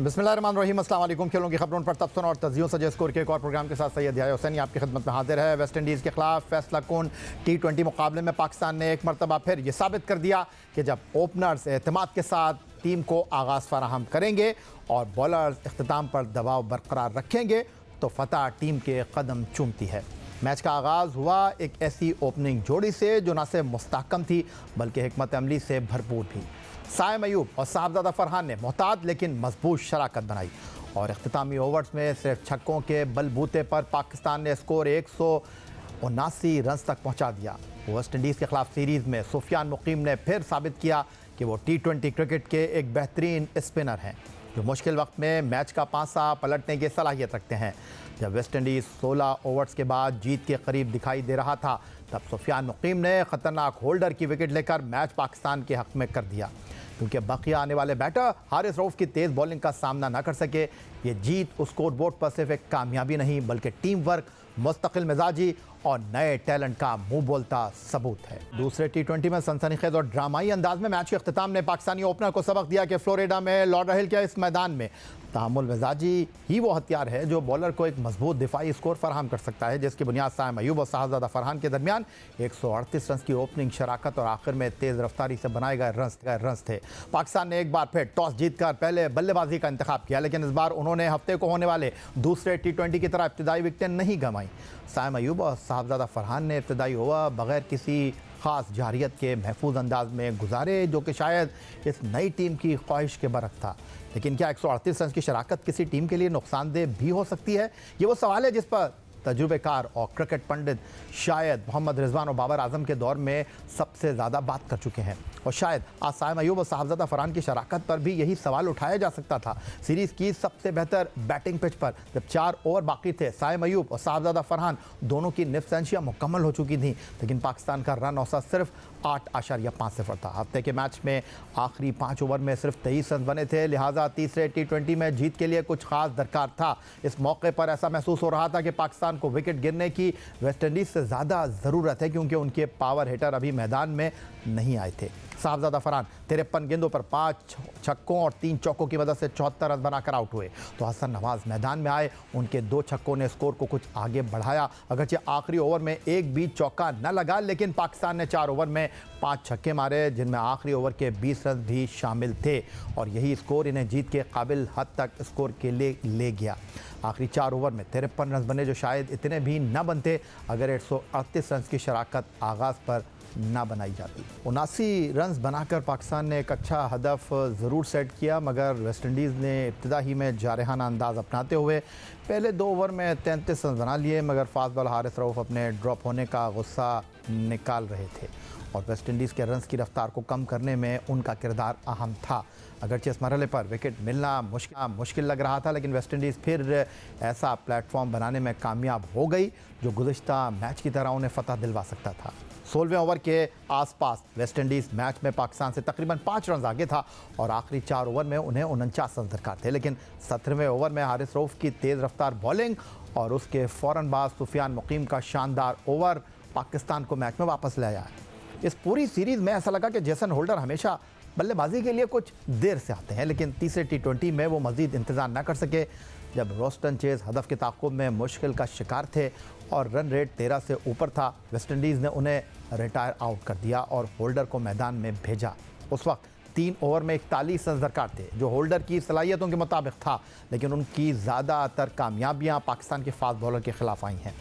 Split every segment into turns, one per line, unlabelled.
बिस्मिल्लाहिर्रहमानिर्रहीम, अस्सलाम वालेकुम। खेलों की खबरों पर तबसर और तजियों सजे स्कोर के एक और प्रोग्राम के साथ सैयद याह्या हुसैनी आपकी खिदमत में हाजिर है। वेस्ट इंडीज़ के खिलाफ फैसला कौन T20 मुकाबले में पाकिस्तान ने एक मरतबा फिर ये साबित कर दिया कि जब ओपनर्स एतमाद के साथ टीम को आगाज़ फराहम करेंगे और बॉलर्स इख्तिताम पर दबाव बरकरार रखेंगे तो फतह टीम के कदम चूमती है। मैच का आगाज़ हुआ एक ऐसी ओपनिंग जोड़ी से जो न सिर्फ मुस्तहकम थी बल्कि हिकमत अमली से भरपूर भी। साइम अयूब और साहबजादा फरहान ने मोहतात लेकिन मजबूत शराकत बनाई और इख्तितामी ओवर्स में सिर्फ छक्कों के बलबूते पर पाकिस्तान ने स्कोर 179 रन तक पहुंचा दिया। वेस्ट इंडीज़ के खिलाफ सीरीज़ में सुफियान मुकीम ने फिर साबित किया कि वो T20 क्रिकेट के एक बेहतरीन स्पिनर हैं जो मुश्किल वक्त में मैच का पासा पलटने की सलाहियत रखते हैं। जब वेस्ट इंडीज़ 16 ओवर्स के बाद जीत के करीब दिखाई दे रहा था तब सुफियान मुकीम ने ख़तरनाक होल्डर की विकेट लेकर मैच पाकिस्तान के हक़ में कर दिया। क्योंकि बकिया आने वाले बैटर हारिस रऊफ की तेज़ बॉलिंग का सामना न कर सके, ये जीत उस स्कोर बोर्ड पर सिर्फ एक कामयाबी नहीं बल्कि टीम वर्क, मुस्तकिल मिजाजी और नए टैलेंट का मुंह बोलता सबूत है। दूसरे T20 में सनसनीखेज और ड्रामाई अंदाज में मैच के अख्तिताम ने पाकिस्तानी ओपनर को सबक दिया कि फ्लोरिडा में लॉर्ड के इस मैदान में तहम्मुल मिजाजी ही वो हथियार है जो बॉलर को एक मजबूत दिफाई स्कोर फराहम कर सकता है, जिसकी बुनियाद साइम अयूब और साहबजादा फरहान के दरमियान 138 रन की ओपनिंग शराकत और आखिर में तेज़ रफ्तारी से बनाए गए रन थे। पाकिस्तान ने एक बार फिर टॉस जीतकर पहले बल्लेबाजी का इंतखाब किया, लेकिन इस बार उन्होंने हफ्ते को होने वाले दूसरे T20 की तरह इब्तिदाई विकेटें नहीं गंवाई। साइम अयूब और साहबजादा फरहान ने इब्तिदाई ओवर बगैर किसी ख़ास जारियत के महफूज अंदाज में गुजारे, जो कि शायद इस नई टीम की ख्वाहिश के बरक था। लेकिन क्या 138 रन की शराकत किसी टीम के लिए नुकसानदेह भी हो सकती है? ये वो सवाल है जिस पर तजुर्बेकार और क्रिकेट पंडित शायद मोहम्मद रिजवान और बाबर आजम के दौर में सबसे ज़्यादा बात कर चुके हैं। और शायद आज साइम अयूब और साहबजादा फरहान की शराकत पर भी यही सवाल उठाया जा सकता था। सीरीज़ की सबसे बेहतर बैटिंग पिच पर जब 4 ओवर बाकी थे, साइम अयूब और साहबजादा फरहान दोनों की निफ्स मुकम्मल हो चुकी थी, लेकिन पाकिस्तान का रन औसत सिर्फ 8.5 था। हफ्ते के मैच में आखिरी 5 ओवर में सिर्फ 23 रन बने थे, लिहाजा तीसरे T20 में जीत के लिए कुछ खास दरकार था। इस मौके पर ऐसा महसूस हो रहा था कि पाकिस्तान को विकेट गिरने की वेस्ट इंडीज़ से ज़्यादा ज़रूरत है, क्योंकि उनके पावर हिटर अभी मैदान में नहीं आए थे। साहबजादा फरहान 53 गेंदों पर 5 छक्कों और 3 चौकों की मदद से 74 रन बनाकर आउट हुए, तो हसन नवाज मैदान में आए। उनके 2 छक्कों ने स्कोर को कुछ आगे बढ़ाया। अगरचे आखिरी ओवर में एक भी चौका न लगा, लेकिन पाकिस्तान ने 4 ओवर में 5 छक्के मारे, जिनमें आखिरी ओवर के 20 रन भी शामिल थे और यही स्कोर इन्हें जीत के काबिल हद तक स्कोर के लिए ले गया। आखिरी 4 ओवर में 53 रन बने, जो शायद इतने भी न बनते अगर 138 रन की शराकत आगाज़ पर ना बनाई जाती। 79 रन बनाकर पाकिस्तान ने एक अच्छा हदफ ज़रूर सेट किया, मगर वेस्ट इंडीज़ ने इब्तिदा ही में जारहाना अंदाज़ अपनाते हुए पहले 2 ओवर में 33 रन बना लिए, मगर फास्ट बॉलर हारिस रऊफ अपने ड्रॉप होने का गुस्सा निकाल रहे थे और वेस्ट इंडीज़ के रन्स की रफ्तार को कम करने में उनका किरदार अहम था। अगरचे इस मरहले पर विकेट मिलना मुश्किल लग रहा था, लेकिन वेस्ट इंडीज़ फिर ऐसा प्लेटफॉर्म बनाने में कामयाब हो गई जो गुज़िश्ता मैच की तरह उन्हें फ़तह दिलवा सकता था। 16वें ओवर के आसपास वेस्ट इंडीज़ मैच में पाकिस्तान से तकरीबन 5 रन आगे था और आखिरी 4 ओवर में उन्हें 49 रन दरकार थे, लेकिन 17वें ओवर में हारिस रऊफ की तेज़ रफ्तार बॉलिंग और उसके फ़ौरन बाद सुफियान मुकीम का शानदार ओवर पाकिस्तान को मैच में वापस ले आया। इस पूरी सीरीज़ में ऐसा लगा कि जेसन होल्डर हमेशा बल्लेबाजी के लिए कुछ देर से आते हैं, लेकिन तीसरे T20 में वो मज़ीद इंतज़ार न कर सके। जब रोस्टन चेज़ हदफ के ताक़ुब में मुश्किल का शिकार थे और रन रेट 13 से ऊपर था, वेस्ट इंडीज़ ने उन्हें रिटायर आउट कर दिया और होल्डर को मैदान में भेजा। उस वक्त 3 ओवर में 41 रन दरकार थे, जो होल्डर की सलाहियतों के मुताबिक था, लेकिन उनकी ज़्यादातर कामयाबियाँ पाकिस्तान के फास्ट बॉलर के ख़िलाफ़ आई हैं।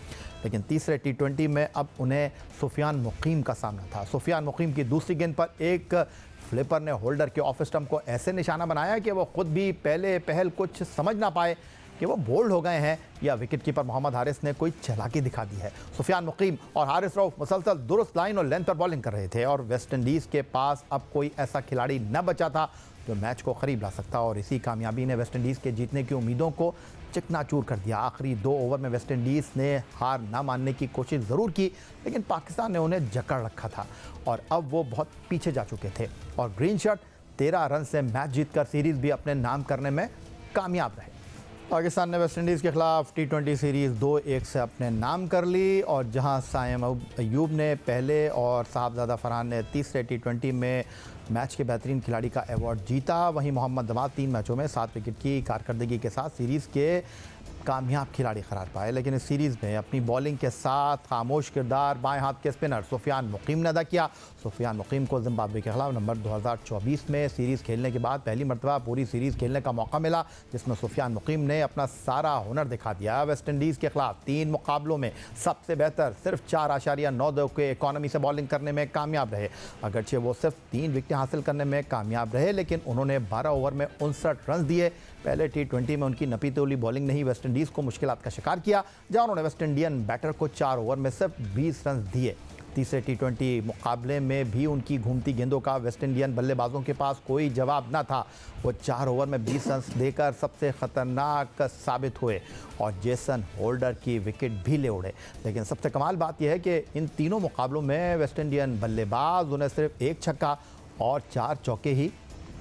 लेकिन तीसरे T20 में अब उन्हें सुफियान मुकीम का सामना था। सुफियान मुकीम की दूसरी गेंद पर एक फ्लिपर ने होल्डर के ऑफ स्टंप को ऐसे निशाना बनाया कि वो खुद भी पहले पहल कुछ समझ ना पाए कि वो बोल्ड हो गए हैं या विकेट कीपर मोहम्मद हारिस ने कोई चालाकी दिखा दी है। सुफियान मुकीम और हारिस रऊफ मुसलसल दुरुस्त लाइन और लेंथ पर बॉलिंग कर रहे थे और वेस्ट इंडीज़ के पास अब कोई ऐसा खिलाड़ी न बचा था जो मैच को करीब ला सकता, और इसी कामयाबी ने वेस्ट इंडीज़ के जीतने की उम्मीदों को चिकनाचूर कर दिया। आखिरी 2 ओवर में वेस्ट इंडीज़ ने हार ना मानने की कोशिश ज़रूर की, लेकिन पाकिस्तान ने उन्हें जकड़ रखा था और अब वो बहुत पीछे जा चुके थे और ग्रीन शर्ट 13 रन से मैच जीतकर सीरीज़ भी अपने नाम करने में कामयाब रहे। पाकिस्तान ने वेस्ट इंडीज़ के खिलाफ T20 सीरीज़ 2-1 से अपने नाम कर ली और जहां साइम अयूब ने पहले और साहबजादा फरहान ने तीसरे T20 में मैच के बेहतरीन खिलाड़ी का अवार्ड जीता, वहीं मोहम्मद नवाज 3 मैचों में 7 विकेट की कारकर्दगी के साथ सीरीज़ के कामयाब खिलाड़ी करार पाए। लेकिन इस सीरीज़ में अपनी बॉलिंग के साथ खामोश किरदार बाएं हाथ के स्पिनर सुफियान मुकीम ने अदा किया। सुफियान मुकीम को जिम्बाब्वे के खिलाफ नवंबर 2024 में सीरीज़ खेलने के बाद पहली मरतबा पूरी सीरीज़ खेलने का मौका मिला, जिसमें सुफियान मुकीम ने अपना सारा हुनर दिखा दिया। वेस्ट इंडीज़ के खिलाफ 3 मुकाबलों में सबसे बेहतर सिर्फ 4.92 के इकॉनमी से बॉलिंग करने में कामयाब रहे। अगरचे वो सिर्फ 3 विकेटें हासिल करने में कामयाब रहे, लेकिन उन्होंने 12 ओवर में 59 रन दिए। पहले T20 में उनकी नपी तोली बॉलिंग ने ही वेस्ट इंडीज़ को मुश्किलात का शिकार किया, जहां उन्होंने वेस्ट इंडियन बैटर को 4 ओवर में सिर्फ 20 रन दिए। तीसरे T20 मुकाबले में भी उनकी घूमती गेंदों का वेस्ट इंडियन बल्लेबाजों के पास कोई जवाब न था। वो 4 ओवर में 20 रन देकर सबसे ख़तरनाक साबित हुए और जेसन होल्डर की विकेट भी ले उड़े। लेकिन सबसे कमाल बात यह है कि इन तीनों मुकाबलों में वेस्ट इंडियन बल्लेबाज उन्हें सिर्फ 1 छक्का और 4 चौके ही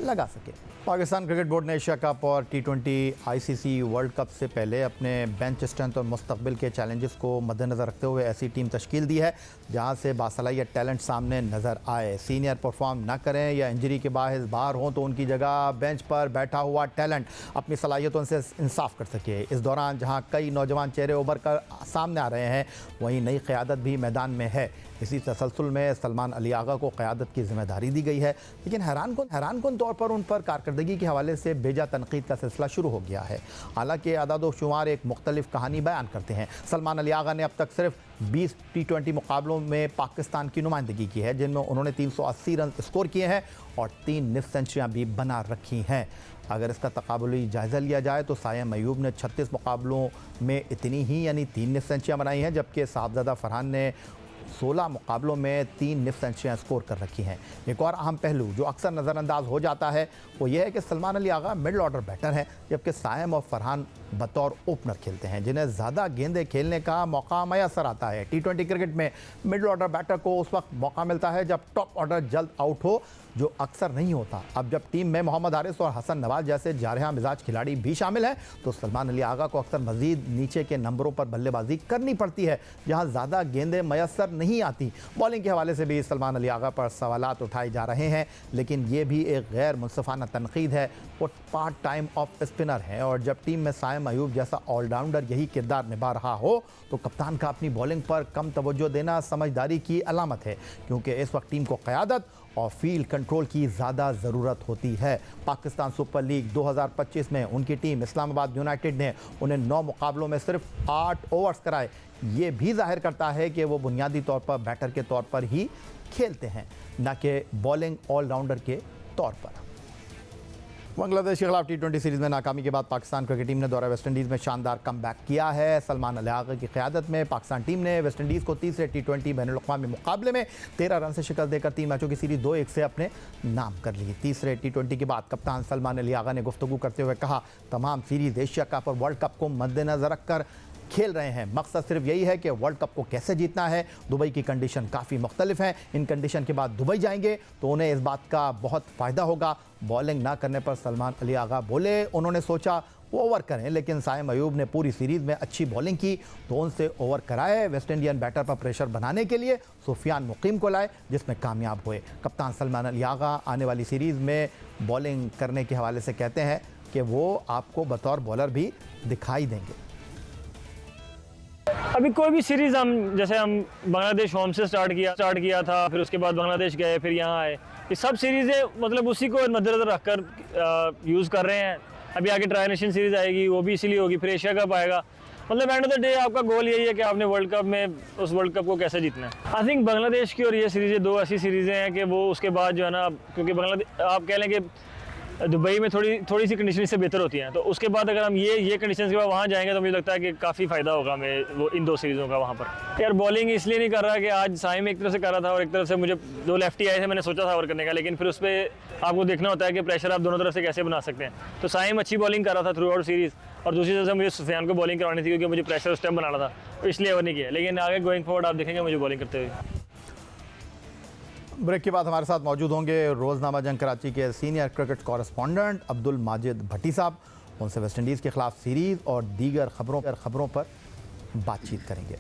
लगा सके। पाकिस्तान क्रिकेट बोर्ड ने एशिया कप और T20 ICC वर्ल्ड कप से पहले अपने बेंच स्ट्रेंथ और मुस्तकबिल के चैलेंजेस को मद्देनज़र रखते हुए ऐसी टीम तश्कील दी है जहां से बासलाहियत टैलेंट सामने नज़र आए। सीनियर परफॉर्म ना करें या इंजरी के बायस बाहर हों तो उनकी जगह बेंच पर बैठा हुआ टैलेंट अपनी सलाहियतों से इंसाफ कर सके। इस दौरान जहां कई नौजवान चेहरे उभर कर सामने आ रहे हैं, वहीं नई क़यादत भी मैदान में है। इसी तसलसल में सलमान अली आगा को क़यादत की जिम्मेदारी दी गई है, लेकिन हैरानकुन तौर पर उन पर कारकर्दगी के हवाले से बेजा तनकीद का सिलसिला शुरू हो गया है। हालांकि आदाद व शुमार एक मुख्तलिफ कहानी बयान करते हैं। सलमान अली आगा ने अब तक सिर्फ 20 T20 मुकाबलों में पाकिस्तान की नुमाइंदगी की है, जिनमें उन्होंने 380 रन स्कोर किए हैं और 3 निफ सेंचुरियाँ भी बना रखी हैं। अगर इसका तकाबुली जायज़ा लिया जाए तो साइम अयूब ने 36 मुकाबलों में इतनी ही यानी 3 निफ सेंचुरियाँ बनाई हैं, जबकि साहबजादा फरहान ने 16 मुकाबलों में 3 निफ सेंचुरियाँ स्कोर कर रखी हैं। एक और अहम पहलू जो अक्सर नज़रअंदाज हो जाता है वो ये है कि Salman Ali Agha middle order batter हैं, जबकि साइम और फरहान बतौर ओपनर खेलते हैं, जिन्हें ज़्यादा गेंदें खेलने का मौका मैसर आता है। T20 क्रिकेट में मिडल ऑर्डर बैटर को उस वक्त मौका मिलता है जब टॉप ऑर्डर जल्द आउट हो, जो अक्सर नहीं होता। अब जब टीम में मोहम्मद हारिस और हसन नवाज जैसे जारहा मिजाज खिलाड़ी भी शामिल हैं तो सलमान अली आगा को अक्सर मजीद नीचे के नंबरों पर बल्लेबाजी करनी पड़ती है, जहां ज़्यादा गेंदें मैसर नहीं आती। बॉलिंग के हवाले से भी सलमान अली आगा पर सवालात उठाए जा रहे हैं, लेकिन ये भी एक गैर मुनसिफाना तनकीद है। वो पार्ट टाइम ऑफ स्पिनर हैं और जब टीम में साइम अयूब जैसा ऑलराउंडर यही किरदार निभा रहा हो तो कप्तान का अपनी बॉलिंग पर कम तवज्जो देना समझदारी की अलामत है, क्योंकि इस वक्त टीम को क़यादत और फील्ड कंट्रोल की ज़्यादा ज़रूरत होती है। पाकिस्तान सुपर लीग 2025 में उनकी टीम इस्लामाबाद यूनाइटेड ने उन्हें 9 मुकाबलों में सिर्फ 8 ओवर्स कराए। ये भी जाहिर करता है कि वो बुनियादी तौर पर बैटर के तौर पर ही खेलते हैं, न कि बॉलिंग ऑलराउंडर के तौर पर। बांग्लादेश के खिलाफ T20 सीरीज़ में नाकामी के बाद पाकिस्तान क्रिकेट टीम ने दौरा वेस्ट इंडीज़ में शानदार कमबैक किया है। सलमान अली आगा की क़यादत में पाकिस्तान टीम ने वेस्ट इंडीज़ को तीसरे T20 बैनुल-अक़वामी मुकाबले में 13 रन से शिकस्त देकर 3 मैचों की सीरीज़ 2-1 से अपने नाम कर ली। तीसरे T20 के बाद कप्तान सलमान अली आगा ने गुफ्तगू करते हुए कहा, तमाम सीरीज़ एशिया कप और वर्ल्ड कप को मद्देनज़र रखकर खेल रहे हैं। मकसद सिर्फ यही है कि वर्ल्ड कप को कैसे जीतना है। दुबई की कंडीशन काफ़ी मुख्तलिफ है। इन कंडीशन के बाद दुबई जाएंगे तो उन्हें इस बात का बहुत फ़ायदा होगा। बॉलिंग ना करने पर सलमान अली आगा बोले उन्होंने सोचा वो ओवर करें, लेकिन साइम अयूब ने पूरी सीरीज़ में अच्छी बॉलिंग की तो उनसे ओवर कराए। वेस्ट इंडियन बैटर पर प्रेशर बनाने के लिए सुफियान मुकीम को लाए, जिसमें कामयाब हुए। कप्तान सलमान अली आगा आने वाली सीरीज़ में बॉलिंग करने के हवाले से कहते हैं कि वो आपको बतौर बॉलर भी दिखाई देंगे।
अभी कोई भी सीरीज़ हम जैसे हम बांग्लादेश होम से स्टार्ट किया था, फिर उसके बाद बांग्लादेश गए, फिर यहाँ आए। ये सब सीरीज़ें मतलब उसी को मद्देनज़र रखकर यूज़ कर रहे हैं। अभी आगे ट्राई नेशन सीरीज़ आएगी, वो भी इसीलिए होगी, फिर एशिया कप आएगा। मतलब एंड ऑफ द डे आपका गोल यही है कि आपने वर्ल्ड कप में उस वर्ल्ड कप को कैसे जीतना है। आई थिंक बांग्लादेश की और ये सीरीज़ें 2 ऐसी सीरीज़ें हैं कि वो उसके बाद जो है ना, क्योंकि बांग्लादेश आप कह लें कि दुबई में थोड़ी सी कंडीशन इससे बेहतर होती हैं, तो उसके बाद अगर हम ये कंडीशंस के बाद वहाँ जाएंगे तो मुझे लगता है कि काफ़ी फ़ायदा होगा हमें वो इन 2 सीरीज़ों का वहाँ पर। यार बॉलिंग इसलिए नहीं कर रहा कि आज साइम एक तरफ से कर रहा था और एक तरफ से मुझे 2 लेफ्टी आए थे, मैंने सोचा था ओवर करने का, लेकिन फिर उस पर आपको देखना होता है कि प्रेशर आप दोनों तरफ से कैसे बना सकते हैं। तो साइम अच्छी बॉलिंग कर रहा था थ्रू आउट सीरीज़ और दूसरी तरफ से मुझे सुफियान को बॉलिंग करवानी थी क्योंकि मुझे प्रेशर उस टाइम बनाना था, तो इसलिए ओवर नहीं किया। लेकिन आगे गोइंग फॉरवर्ड आप देखेंगे मुझे बॉलिंग करते हुए।
ब्रेक के बाद हमारे साथ मौजूद होंगे रोज़नामा जंग कराची के senior cricket correspondent Abdul Majid Bhatti साहब। उनसे वेस्टइंडीज़ के खिलाफ सीरीज़ और दीगर खबरों पर बातचीत करेंगे।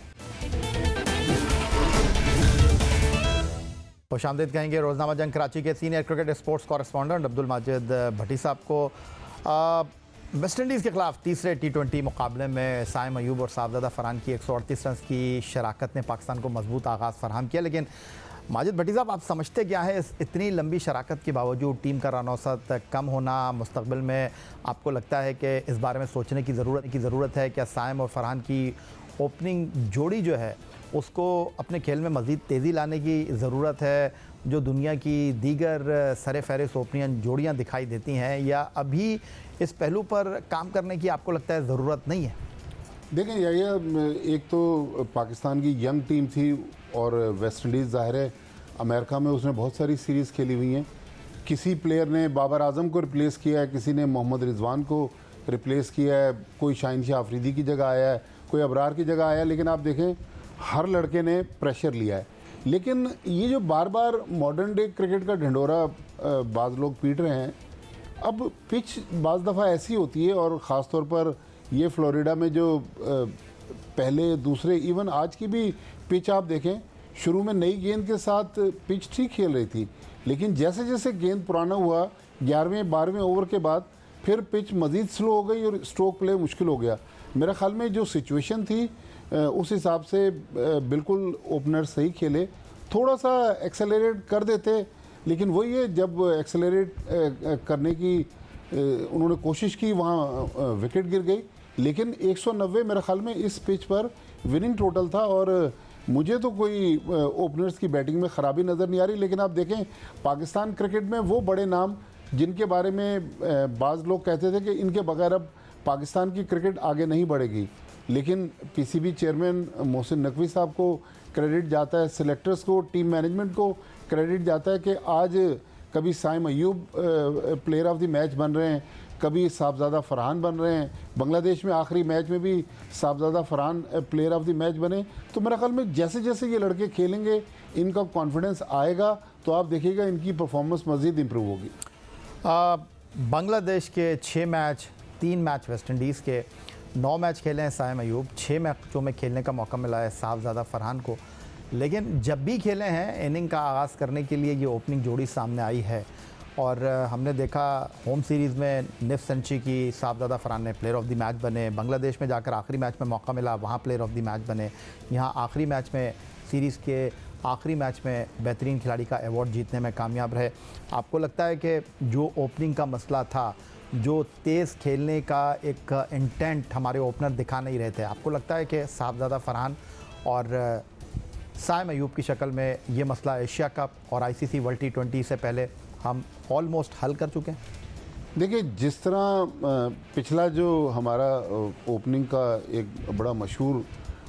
खुशामदीद कहेंगे रोज़नामा जंग कराची के senior cricket sports correspondent Abdul Majid Bhatti साहब को। वेस्टइंडीज़ के खिलाफ तीसरे T20 मुकाबले में साइम अयूब और साहबजादा फरहान की 138 रन की शराकत ने पाकिस्तान को मजबूत आगाज़ फराहम किया, लेकिन माजिद भट्टी साहब, आप समझते क्या है इस इतनी लंबी शराकत के बावजूद टीम का रन औसत कम होना मुस्तकबिल में आपको लगता है कि इस बारे में सोचने की ज़रूरत है? क्या साइम और फरहान की ओपनिंग जोड़ी जो है उसको अपने खेल में मज़ीद तेज़ी लाने की ज़रूरत है, जो दुनिया की दीगर सरे फहरिस्त ओपनिंग जोड़ियाँ दिखाई देती हैं, या अभी इस पहलू पर काम करने की आपको लगता है ज़रूरत नहीं है?
देखें एक तो पाकिस्तान की यंग टीम थी और वेस्ट इंडीज़ ज़ाहिर है अमेरिका में उसने बहुत सारी सीरीज़ खेली हुई हैं। किसी प्लेयर ने बाबर आजम को रिप्लेस किया है, किसी ने मोहम्मद रिजवान को रिप्लेस किया है, कोई शाहीन शाह अफरीदी की जगह आया है, कोई अबरार की जगह आया है, लेकिन आप देखें हर लड़के ने प्रेशर लिया है। लेकिन ये जो बार बार मॉडर्न डे क्रिकेट का ढिंढोरा बाज़ लोग पीट रहे हैं, अब पिच बाज़ दफ़ा ऐसी होती है, और ख़ास तौर पर ये फ्लोरिडा में जो पहले दूसरे इवन आज की भी पिच आप देखें, शुरू में नई गेंद के साथ पिच ठीक खेल रही थी, लेकिन जैसे जैसे गेंद पुराना हुआ 11वें 12वें ओवर के बाद फिर पिच मज़ीद स्लो हो गई और स्ट्रोक प्ले मुश्किल हो गया। मेरा ख्याल में जो सिचुएशन थी उस हिसाब से बिल्कुल ओपनर सही खेले, थोड़ा सा एक्सेलरेट कर देते, लेकिन वही है जब एक्सेलरेट करने की उन्होंने कोशिश की वहाँ विकेट गिर गई। लेकिन 190 मेरे ख्याल में इस पिच पर विनिंग टोटल था, और मुझे तो कोई ओपनर्स की बैटिंग में ख़राबी नज़र नहीं आ रही। लेकिन आप देखें पाकिस्तान क्रिकेट में वो बड़े नाम जिनके बारे में बाज़ लोग कहते थे कि इनके बगैर अब पाकिस्तान की क्रिकेट आगे नहीं बढ़ेगी, लेकिन पीसीबी चेयरमैन मोहसिन नकवी साहब को क्रेडिट जाता है, सिलेक्टर्स को, टीम मैनेजमेंट को क्रेडिट जाता है कि आज कभी Saim Ayub player of the match बन रहे हैं, कभी साहबजादा फरहान बन रहे हैं। बांग्लादेश में आखिरी मैच में भी Sahibzada Farhan player of the match बने। तो मेरे ख्याल में जैसे जैसे ये लड़के खेलेंगे इनका कॉन्फिडेंस आएगा, तो आप देखिएगा इनकी परफॉर्मेंस मज़ीद इम्प्रूव होगी।
बांग्लादेश के 6 मैच, 3 मैच वेस्ट इंडीज़ के, 9 मैच खेले हैं साइम अयूब, 6 मैचों में खेलने का मौका मिला है साहबजादा फरहान को, लेकिन जब भी खेले हैं इनिंग का आगाज़ करने के लिए ये ओपनिंग जोड़ी सामने आई है। और हमने देखा होम सीरीज़ में निफ सेंचुरी की साहबजादा फरहान ने प्लेयर ऑफ द मैच बने, बांग्लादेश में जाकर आखिरी मैच में मौका मिला, वहाँ प्लेयर ऑफ द मैच बने, यहाँ आखिरी मैच में सीरीज़ के आखिरी मैच में बेहतरीन खिलाड़ी का अवार्ड जीतने में कामयाब रहे। आपको लगता है कि जो ओपनिंग का मसला था, जो तेज़ खेलने का एक इंटेंट हमारे ओपनर दिखा नहीं रहे थे, आपको लगता है कि साहबजादा फरहान और साइम अयूब की शक्ल में ये मसला एशिया कप और आईसीसी वर्ल्ड T20 से पहले हम ऑलमोस्ट हल कर चुके हैं?
देखिए, जिस तरह पिछला जो हमारा ओपनिंग का एक बड़ा मशहूर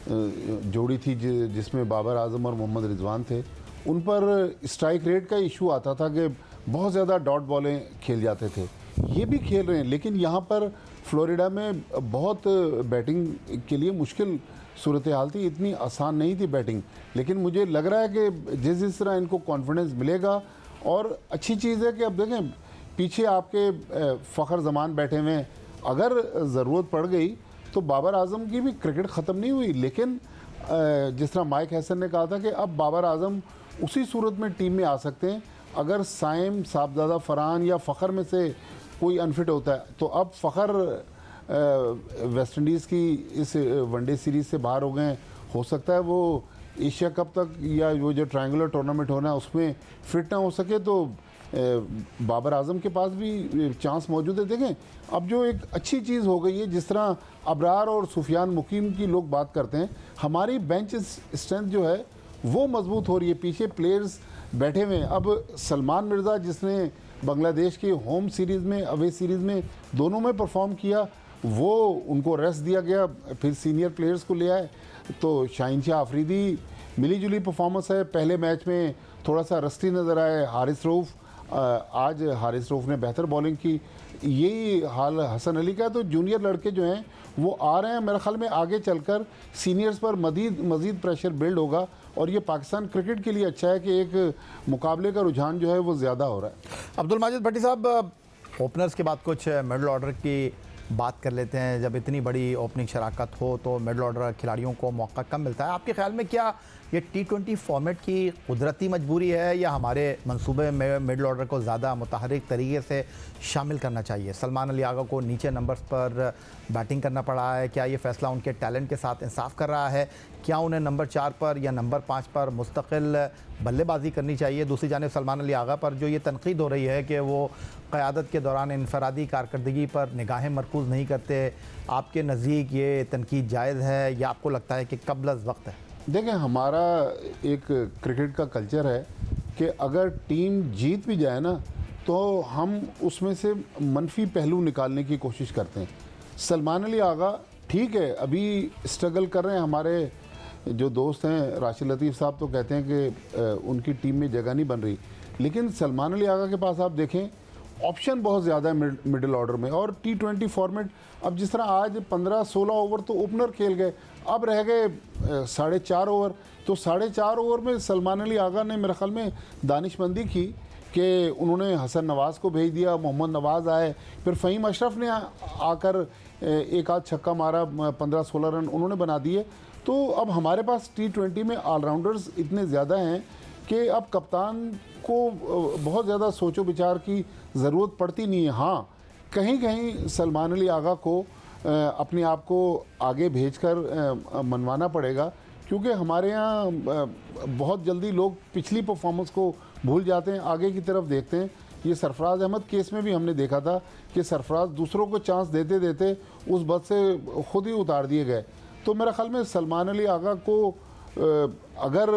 जोड़ी थी जिसमें बाबर आजम और मोहम्मद रिजवान थे, उन पर स्ट्राइक रेट का इशू आता था कि बहुत ज़्यादा डॉट बॉलें खेल जाते थे। ये भी खेल रहे हैं, लेकिन यहाँ पर फ्लोरिडा में बहुत बैटिंग के लिए मुश्किल सूरत हाल थी, इतनी आसान नहीं थी बैटिंग। लेकिन मुझे लग रहा है कि जिस तरह इनको कॉन्फिडेंस मिलेगा, और अच्छी चीज़ है कि अब देखें पीछे आपके फ़खर जमान बैठे हुए हैं, अगर ज़रूरत पड़ गई तो बाबर आजम की भी क्रिकेट ख़त्म नहीं हुई। लेकिन जिस तरह माइक हैसन ने कहा था कि अब बाबर आजम उसी सूरत में टीम में आ सकते हैं अगर साइम, साहबजादा फरहान या फ़खर में से कोई अनफिट होता है। तो अब फ़खर वेस्ट इंडीज़ की इस वनडे सीरीज़ से बाहर हो गए हैं, हो सकता है वो एशिया कप तक या वो जो ट्रायंगुलर टूर्नामेंट होना है उसमें फिट ना हो सके, तो बाबर आजम के पास भी चांस मौजूद है। देखें अब जो एक अच्छी चीज़ हो गई है, जिस तरह अबरार और सुफियान मुकीम की लोग बात करते हैं, हमारी बेंच स्ट्रेंथ जो है वो मजबूत हो रही है, पीछे प्लेयर्स बैठे हुए हैं। अब सलमान मिर्ज़ा जिसने बांग्लादेश की होम सीरीज़ में, अवे सीरीज़ में दोनों में परफॉर्म किया, वो उनको रेस्ट दिया गया, फिर सीनियर प्लेयर्स को ले आए। तो शाहीन शाह अफरीदी मिली जुली परफॉर्मेंस है, पहले मैच में थोड़ा सा रस्टी नज़र आए हारिस रऊफ़, आज हारिस रऊफ़ ने बेहतर बॉलिंग की। यही हाल हसन अली का। तो जूनियर लड़के जो हैं वो आ रहे हैं, मेरे ख्याल में आगे चलकर सीनियर्स पर मज़ीद प्रेशर बिल्ड होगा, और ये पाकिस्तान क्रिकेट के लिए अच्छा है कि एक मुकाबले का रुझान जो है वो ज़्यादा हो रहा है।
अब्दुल माजिद भट्टी साहब, ओपनर्स के बाद कुछ मिडल ऑर्डर की बात कर लेते हैं। जब इतनी बड़ी ओपनिंग शराकत हो तो मिडल ऑर्डर खिलाड़ियों को मौका कम मिलता है। आपके ख्याल में क्या ये T20 फॉर्मेट की कुदरती मजबूरी है या हमारे मंसूबे में मिडल ऑर्डर को ज़्यादा मुतहरिक तरीके से शामिल करना चाहिए? सलमान अली आगा को नीचे नंबर्स पर बैटिंग करना पड़ा है, क्या ये फ़ैसला उनके टैलेंट के साथ इंसाफ कर रहा है? क्या उन्हें नंबर 4 पर या नंबर 5 पर मुस्तकिल बल्लेबाजी करनी चाहिए? दूसरी जानिब सलमान अली आगा पर जो ये तनकीद हो रही है कि वो क़यादत के दौरान इनफरादी कारकर्दगी पर निगाहें मरकूज़ नहीं करते, आपके नज़दीक ये तनकीद जायज़ है या आपको लगता है कि कब्ल अज़ वक्त है?
देखें, हमारा एक क्रिकेट का कल्चर है कि अगर टीम जीत भी जाए ना तो हम उसमें से मनफी पहलू निकालने की कोशिश करते हैं। सलमान अली आगा ठीक है, अभी स्ट्रगल कर रहे हैं। हमारे जो दोस्त हैं राशिद लतीफ़ साहब तो कहते हैं कि उनकी टीम में जगह नहीं बन रही, लेकिन सलमान अली आगा के पास आप देखें ऑप्शन बहुत ज़्यादा है मिडिल ऑर्डर में। और T20 फॉर्मेट, अब जिस तरह आज 15-16 ओवर तो ओपनर खेल गए, अब रह गए 4.5 ओवर। तो 4.5 ओवर में सलमान अली आगा ने मेरे ख्याल में दानिशमंदी की कि उन्होंने हसन नवाज़ को भेज दिया, मोहम्मद नवाज़ आए, फिर फ़हीम अशरफ ने आकर एक आध छक्का मारा, 15-16 रन उन्होंने बना दिए। तो अब हमारे पास T20 में ऑलराउंडर्स इतने ज़्यादा हैं कि अब कप्तान को बहुत ज़्यादा सोचो विचार की ज़रूरत पड़ती नहीं है। हाँ, कहीं कहीं सलमान अली आगा को अपने आप को आगे भेजकर मनवाना पड़ेगा, क्योंकि हमारे यहाँ बहुत जल्दी लोग पिछली परफॉर्मेंस को भूल जाते हैं, आगे की तरफ देखते हैं। ये सरफराज अहमद केस में भी हमने देखा था कि सरफराज दूसरों को चांस देते देते उस बद से खुद ही उतार दिए गए। तो मेरा ख्याल में सलमान अली आगा को अगर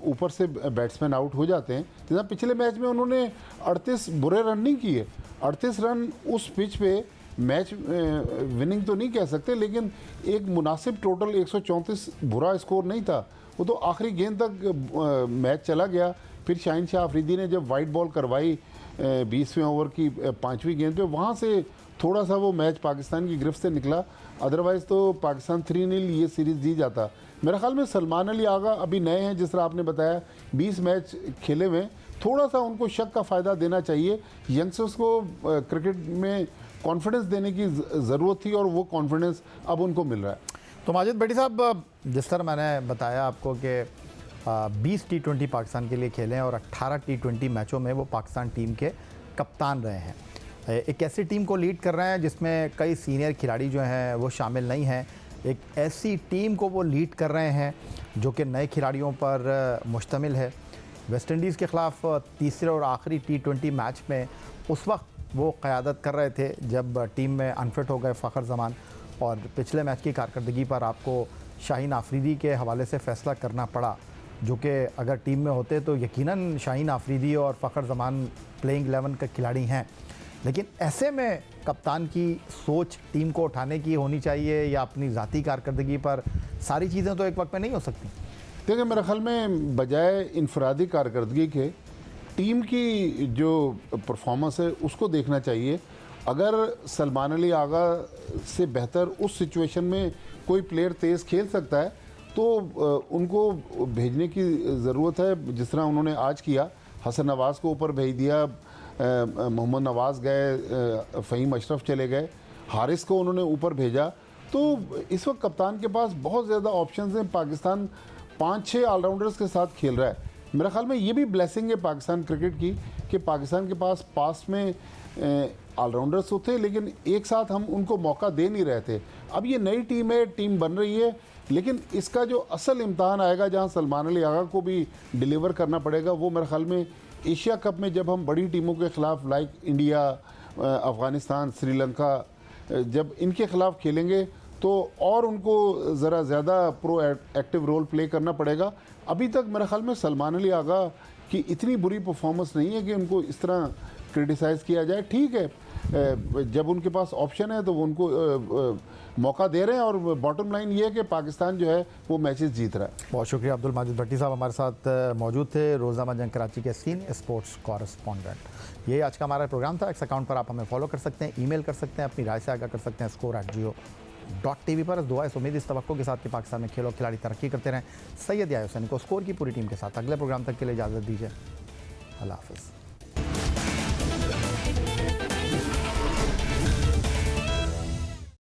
ऊपर से बैट्समैन आउट हो जाते हैं, जैसा पिछले मैच में उन्होंने 38 बुरे रन नहीं किए, 38 रन उस पिच पे मैच विनिंग तो नहीं कह सकते, लेकिन एक मुनासिब टोटल 134 बुरा स्कोर नहीं था। वो तो आखिरी गेंद तक मैच चला गया। फिर शाहीन शाह अफरीदी ने जब वाइट बॉल करवाई 20वें ओवर की 5वीं गेंद पे, वहाँ से थोड़ा सा वो मैच पाकिस्तान की गिरफ्त से निकला, अदरवाइज़ तो पाकिस्तान 3-0 ये सीरीज़ जीत जाता। मेरा ख्याल में सलमान अली आगा अभी नए हैं, जिस तरह आपने बताया 20 मैच खेले हुए, थोड़ा सा उनको शक का फ़ायदा देना चाहिए। यंगस्टर्स को क्रिकेट में कॉन्फिडेंस देने की ज़रूरत थी और वो कॉन्फिडेंस अब उनको मिल रहा है।
तो माजिद भट्टी साहब, जिस तरह मैंने बताया आपको कि 20 T20 पाकिस्तान के लिए खेले हैं और 18 T20 मैचों में वो पाकिस्तान टीम के कप्तान रहे हैं। एक ऐसी टीम को लीड कर रहे हैं जिसमें कई सीनियर खिलाड़ी जो हैं वो शामिल नहीं हैं। एक ऐसी टीम को वो लीड कर रहे हैं जो कि नए खिलाड़ियों पर मुश्तमिल है। वेस्ट इंडीज़ के ख़िलाफ़ तीसरे और आखिरी T20 मैच में उस वक्त वो क़यादत कर रहे थे जब टीम में अनफिट हो गए फ़खर ज़मान, और पिछले मैच की कारकर्दगी पर आपको शाहीन आफरीदी के हवाले से फ़ैसला करना पड़ा, जो कि अगर टीम में होते तो यकीनन शाहीन आफरीदी और फ़खर ज़मान प्लेइंग 11 के खिलाड़ी हैं। लेकिन ऐसे में कप्तान की सोच टीम को उठाने की होनी चाहिए या अपनी ज़ाती कारकर्दगी पर? सारी चीज़ें तो एक वक्त में नहीं हो सकती।
देखिए, मेरे ख्याल में बजाय इनफरादी कारकर्दगी के टीम की जो परफॉर्मेंस है उसको देखना चाहिए। अगर सलमान अली आगा से बेहतर उस सिचुएशन में कोई प्लेयर तेज़ खेल सकता है तो उनको भेजने की ज़रूरत है, जिस तरह उन्होंने आज किया। हसन नवाज़ को ऊपर भेज दिया, मोहम्मद नवाज़ गए, फ़हीम अशरफ चले गए, हारिस को उन्होंने ऊपर भेजा। तो इस वक्त कप्तान के पास बहुत ज़्यादा ऑप्शंस हैं। पाकिस्तान 5-6 ऑलराउंडर्स के साथ खेल रहा है। मेरा ख्याल में ये भी ब्लेसिंग है पाकिस्तान क्रिकेट की कि पाकिस्तान के पास पास में ऑलराउंडर्स तो थे, लेकिन एक साथ हम उनको मौका दे नहीं रहे थे। अब ये नई टीम है, टीम बन रही है, लेकिन इसका जो असल इम्तहान आएगा जहाँ सलमान अली आगा को भी डिलीवर करना पड़ेगा, वो मेरे ख्याल में एशिया कप में जब हम बड़ी टीमों के ख़िलाफ़ लाइक इंडिया, अफ़गानिस्तान, श्रीलंका, जब इनके ख़िलाफ़ खेलेंगे तो और उनको ज़रा ज़्यादा प्रो एक्टिव रोल प्ले करना पड़ेगा। अभी तक मेरे ख्याल में सलमान अली आगा की इतनी बुरी परफॉर्मेंस नहीं है कि उनको इस तरह क्रिटिसाइज़ किया जाए। ठीक है, जब उनके पास ऑप्शन है तो वो उनको मौका दे रहे हैं, और बॉटम लाइन ये है कि पाकिस्तान जो है वो मैचेस जीत रहा है।
बहुत शुक्रिया अब्दुल माजिद भट्टी साहब हमारे साथ मौजूद थे, रोज़नामा जंग कराची के सीनियर स्पोर्ट्स कॉरेस्पॉन्डेंट। ये आज का हमारा प्रोग्राम था। इस अकाउंट पर आप हमें फॉलो कर सकते हैं, ईमेल कर सकते हैं, अपनी राय से आगाह कर सकते हैं score@jio.tv पर। दुआ इस उम्मीद, इस तवक्को के साथ कि पाकिस्तान में खेलों खिलाड़ी तरक्की करते रहें। सैयद याहिया हुसैनी को स्कोर की पूरी टीम के साथ अगले प्रोग्राम तक के लिए इजाज़त दीजिए। अल्लाह हाफ़िज़।